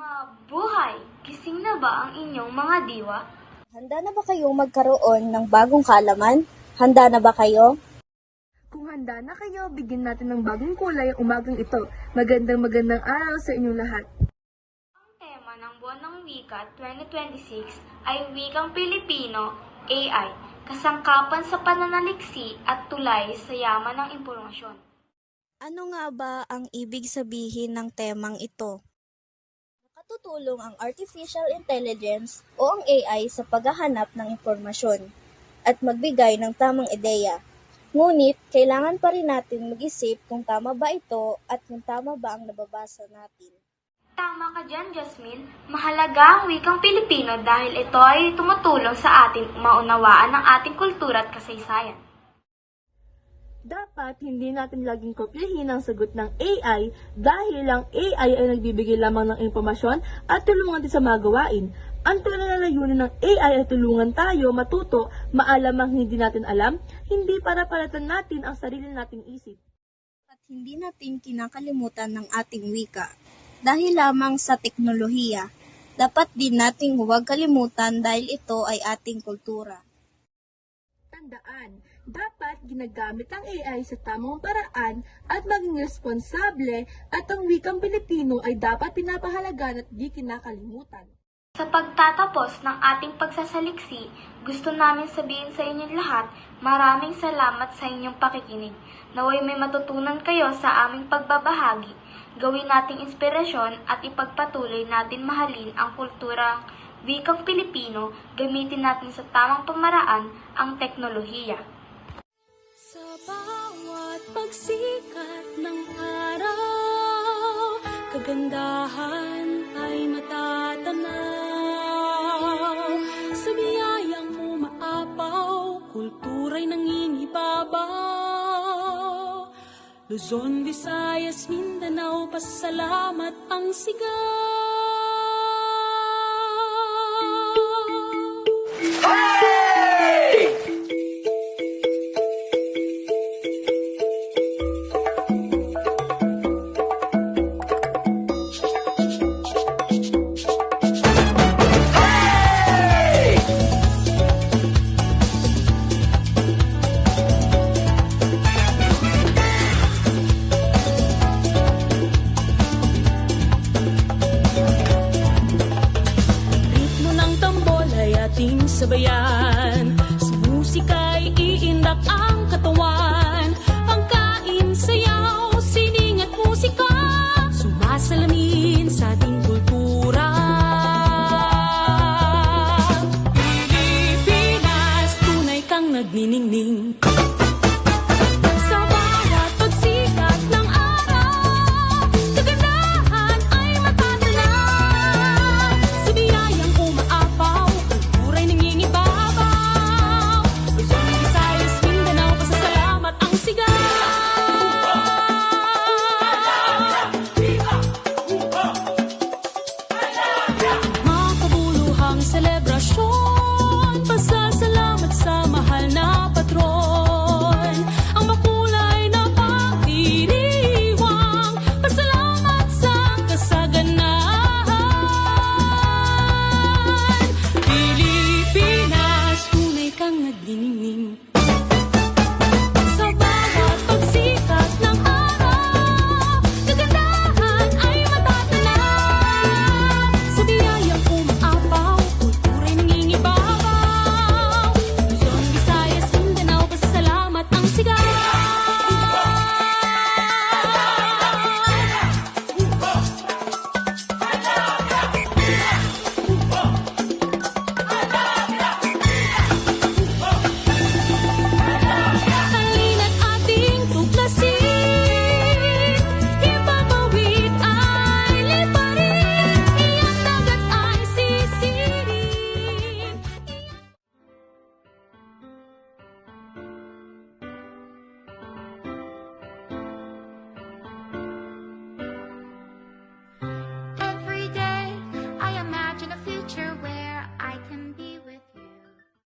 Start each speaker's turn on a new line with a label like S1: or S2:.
S1: Mabuhay! Gising na ba ang inyong mga diwa?
S2: Handa na ba kayong magkaroon ng bagong kaalaman? Handa na ba kayo?
S3: Kung handa na kayo, bigyan natin ng bagong kulay ang umagang ito. Magandang araw sa inyong lahat.
S1: Ang tema ng Buwan ng Wika 2026 ay Wikang Pilipino, AI, kasangkapan sa pananaliksi at tulay sa yaman ng impormasyon.
S2: Ano nga ba ang ibig sabihin ng temang ito? Nakatutulong ang artificial intelligence o ang AI sa paghahanap ng impormasyon at magbigay ng tamang ideya. Ngunit, kailangan pa rin natin mag-isip kung tama ba ito at kung tama ba ang nababasa natin.
S1: Tama ka dyan, Jasmine. Mahalaga ang wikang Pilipino dahil ito ay tumutulong sa atin maunawaan ang ating kultura at kasaysayan.
S3: Dapat hindi natin laging kopyahin ang sagot ng AI dahil ang AI ay nagbibigay lamang ng impormasyon at tulungan din sa mga gawain. Ang tunay na layunin ng AI ay tulungan tayo matuto, maalam ang hindi natin alam, hindi para palatan natin ang sarili nating isip.
S2: At hindi natin kinakalimutan ng ating wika. Dahil lamang sa teknolohiya, dapat din nating huwag kalimutan dahil ito ay ating kultura.
S3: Tandaan, dapat ginagamit ang AI sa tamang paraan at maging responsable at ang wikang Pilipino ay dapat pinapahalagan at di kinakalimutan.
S1: Sa pagtatapos ng ating pagsasaliksi, gusto namin sabihin sa inyong lahat, maraming salamat sa inyong pakikinig. Naway may matutunan kayo sa aming pagbabahagi. Gawin nating inspirasyon at ipagpatuloy natin mahalin ang kulturang wikang Pilipino, gamitin natin sa tamang pamaraan ang teknolohiya.
S4: Sa bawat pagsikat ng araw, kagandahan ay matatanaw. Sa biyayang umaapaw, kultura'y nanginibabaw. Luzon, Visayas, Mindanao, pasasalamat ang sigaw. Sabayan, sa musika'y iindak ang katawan. Pangkain, sayaw, sining at musika, sumasalamin sa ating kultura. Pilipinas, tunay kang nagniningning.